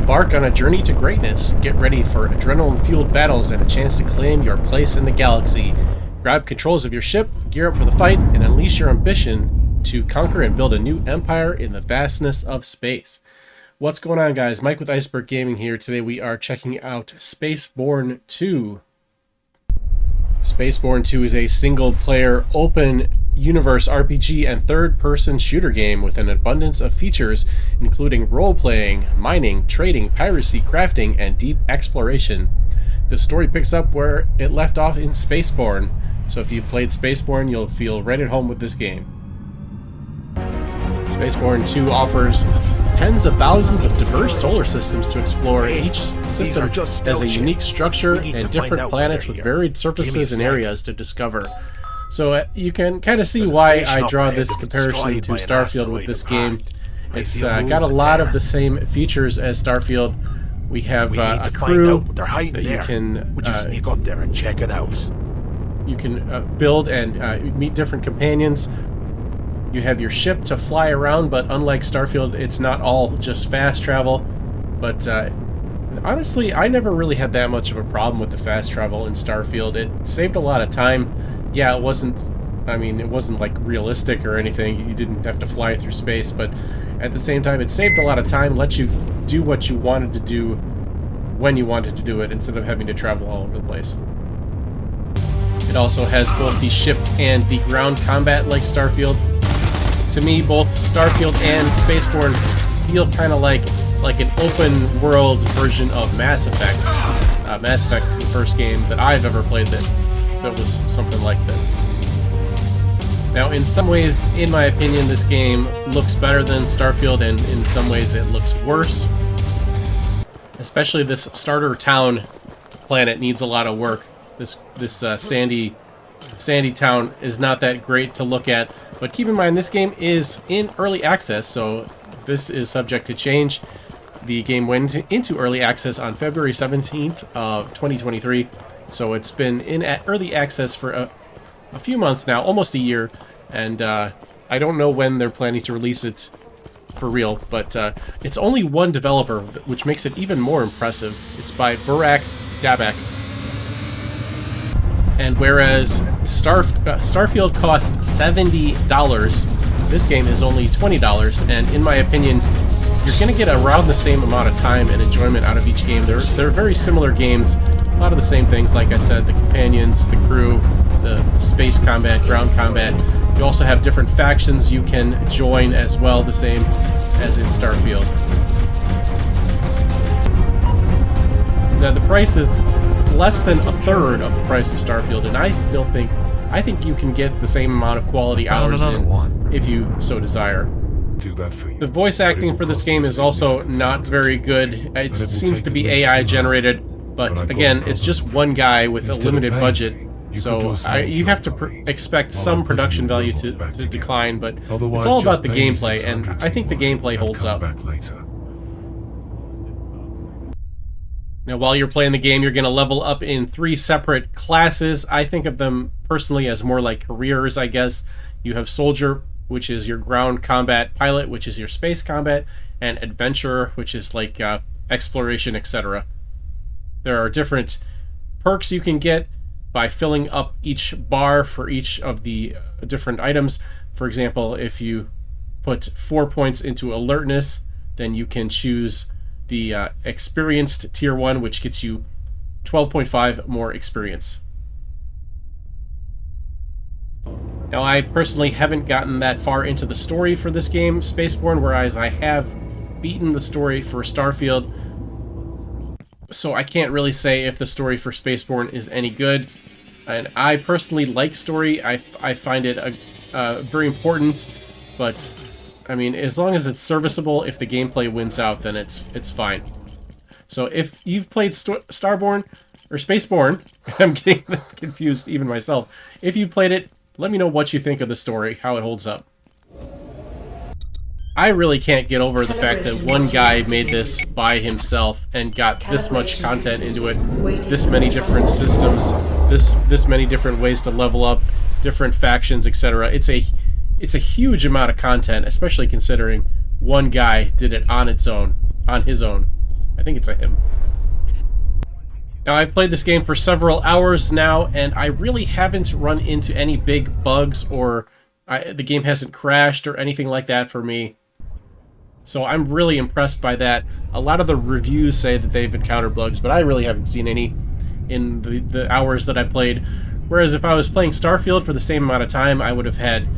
Embark on a journey to greatness. Get ready for adrenaline-fueled battles and a chance to claim your place in the galaxy. Grab controls of your ship, gear up for the fight, and unleash your ambition to conquer and build a new empire in the vastness of space. What's going on, guys? Mike with Iceberg Gaming here. Today we are checking out SpaceBourne 2. SpaceBourne 2 is a single-player, open universe RPG and third-person shooter game with an abundance of features, including role-playing, mining, trading, piracy, crafting, and deep exploration. The story picks up where it left off in SpaceBourne, so if you've played SpaceBourne, you'll feel right at home with this game. SpaceBourne 2 offers tens of thousands of diverse solar systems to explore. Each system has a unique structure and different planets with varied surfaces and areas to discover. So you can kind of see why I draw this comparison to Starfield with this game. It's got a lot of the same features as Starfield. We have a crew that you can up there and check it out. You can build and meet different companions. You have your ship to fly around, but unlike Starfield, it's not all just fast travel. But honestly, I never really had that much of a problem with the fast travel in Starfield. It saved a lot of time. Yeah, it wasn't like realistic or anything. You didn't have to fly through space, but at the same time, it saved a lot of time, let you do what you wanted to do when you wanted to do it, instead of having to travel all over the place. It also has both the ship and the ground combat like Starfield. To me, both Starfield and SpaceBourne feel kind of like an open world version of Mass Effect. Mass Effect is the first game that I've ever played that was something like this. Now, in some ways, in my opinion, this game looks better than Starfield, and in some ways it looks worse. Especially this starter town planet needs a lot of work. This sandy town is not that great to look at, but keep in mind this game is in early access, so this is subject to change. The game went into early access on February 17th of 2023, so it's been in early access for a few months now, almost a year, and I don't know when they're planning to release it for real, but it's only one developer, which makes it even more impressive. It's by Burak Dabak. And whereas Starfield cost $70, this game is only $20, and in my opinion, you're going to get around the same amount of time and enjoyment out of each game. They're very similar games, a lot of the same things, like I said, the companions, the crew, the space combat, ground combat. You also have different factions you can join as well, the same as in Starfield. Now the price is less than a third of the price of Starfield, and I think you can get the same amount of quality hours in if you so desire. The voice acting for this game is also not very good. It seems to be AI generated, but again, it's just one guy with a limited budget, so you have to expect some production value to decline, but it's all about the gameplay, and I think the gameplay holds up. Now, while you're playing the game, you're going to level up in 3 separate classes. I think of them personally as more like careers, I guess. You have Soldier, which is your ground combat, Pilot, which is your space combat, and Adventurer, which is like exploration, etc. There are different perks you can get by filling up each bar for each of the different items. For example, if you put 4 points into alertness, then you can choose the experienced tier 1, which gets you 12.5 more experience. Now, I personally haven't gotten that far into the story for this game, SpaceBourne, whereas I have beaten the story for Starfield, so I can't really say if the story for SpaceBourne is any good. And I personally like story. I find it very important, but I mean, as long as it's serviceable, if the gameplay wins out, then it's fine. So if you've played Starbourne or SpaceBourne, I'm getting confused even myself. If you played it, let me know what you think of the story, how it holds up. I really can't get over the fact that one guy made this by himself and got this much content into it, this many different systems, this many different ways to level up, different factions, etc. It's a huge amount of content, especially considering one guy did it on his own. I think it's a him. Now, I've played this game for several hours now, and I really haven't run into any big bugs, or the game hasn't crashed or anything like that for me. So I'm really impressed by that. A lot of the reviews say that they've encountered bugs, but I really haven't seen any in the hours that I played. Whereas if I was playing Starfield for the same amount of time, I would have had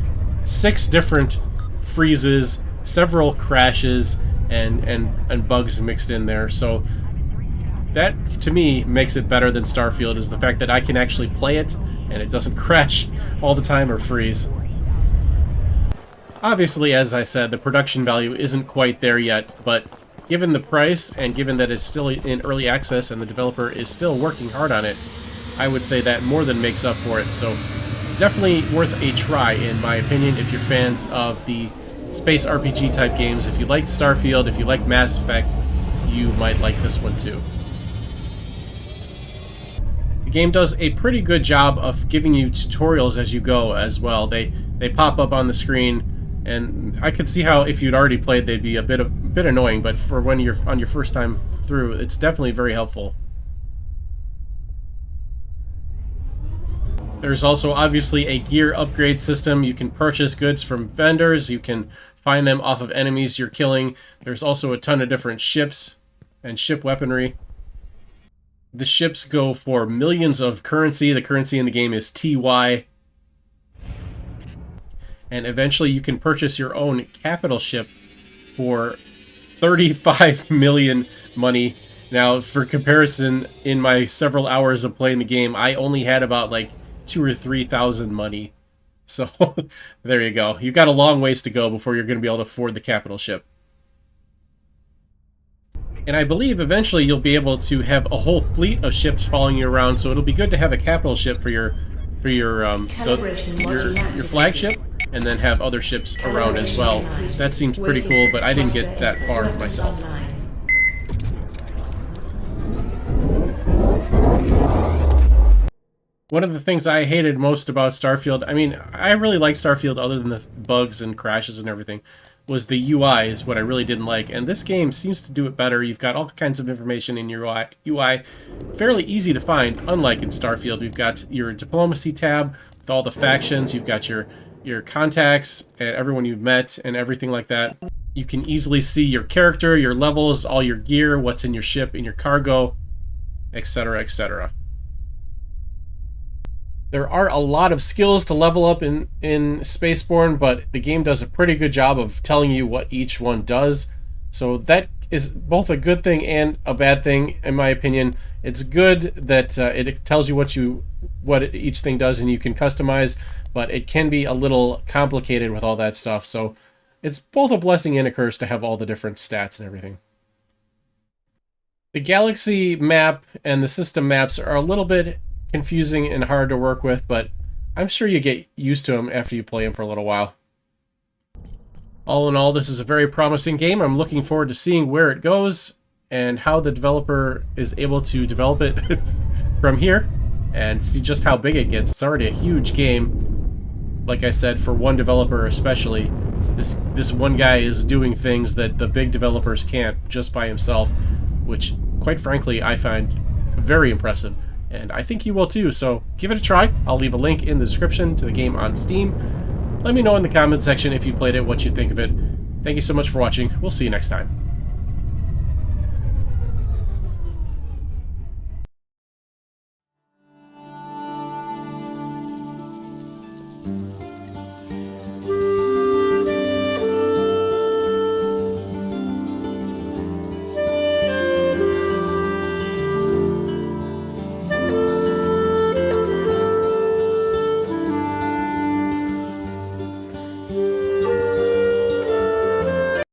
6 different freezes, several crashes, and bugs mixed in there. So that, to me, makes it better than Starfield, is the fact that I can actually play it, and it doesn't crash all the time or freeze. Obviously, as I said, the production value isn't quite there yet, but given the price, and given that it's still in early access and the developer is still working hard on it, I would say that more than makes up for it. So definitely worth a try, in my opinion, if you're fans of the space RPG type games. If you like Starfield, if you like Mass Effect, you might like this one too. The game does a pretty good job of giving you tutorials as you go as well. They pop up on the screen, and I could see how if you'd already played they'd be a bit annoying, but for when you're on your first time through, it's definitely very helpful. There's also obviously a gear upgrade system. You can purchase goods from vendors, you can find them off of enemies you're killing. There's also a ton of different ships and ship weaponry. The ships go for millions of currency. The currency in the game is TY. And eventually you can purchase your own capital ship for 35 million money. Now, for comparison, in my several hours of playing the game, I only had about like 2,000 or 3,000 money. So there you go. You've got a long ways to go before you're going to be able to afford the capital ship. And I believe eventually you'll be able to have a whole fleet of ships following you around, so it'll be good to have a capital ship for your flagship, and then have other ships around as well. That seems pretty cool, but I didn't get that far myself. One of the things I hated most about Starfield, I mean, I really like Starfield other than the bugs and crashes and everything, was the UI is what I really didn't like. And this game seems to do it better. You've got all kinds of information in your UI, fairly easy to find, unlike in Starfield. You've got your diplomacy tab with all the factions. You've got your contacts and everyone you've met and everything like that. You can easily see your character, your levels, all your gear, what's in your ship, in your cargo, etc., etc. There are a lot of skills to level up in SpaceBourne, but the game does a pretty good job of telling you what each one does. So that is both a good thing and a bad thing, in my opinion. It's good that it tells you what each thing does and you can customize, but it can be a little complicated with all that stuff. So it's both a blessing and a curse to have all the different stats and everything. The galaxy map and the system maps are a little bit confusing and hard to work with, but I'm sure you get used to them after you play them for a little while. All in all, this is a very promising game. I'm looking forward to seeing where it goes and how the developer is able to develop it from here and see just how big it gets. It's already a huge game. Like I said, for one developer especially, this one guy is doing things that the big developers can't just by himself, which, quite frankly, I find very impressive. And I think you will too, so give it a try. I'll leave a link in the description to the game on Steam. Let me know in the comment section if you played it, what you think of it. Thank you so much for watching. We'll see you next time.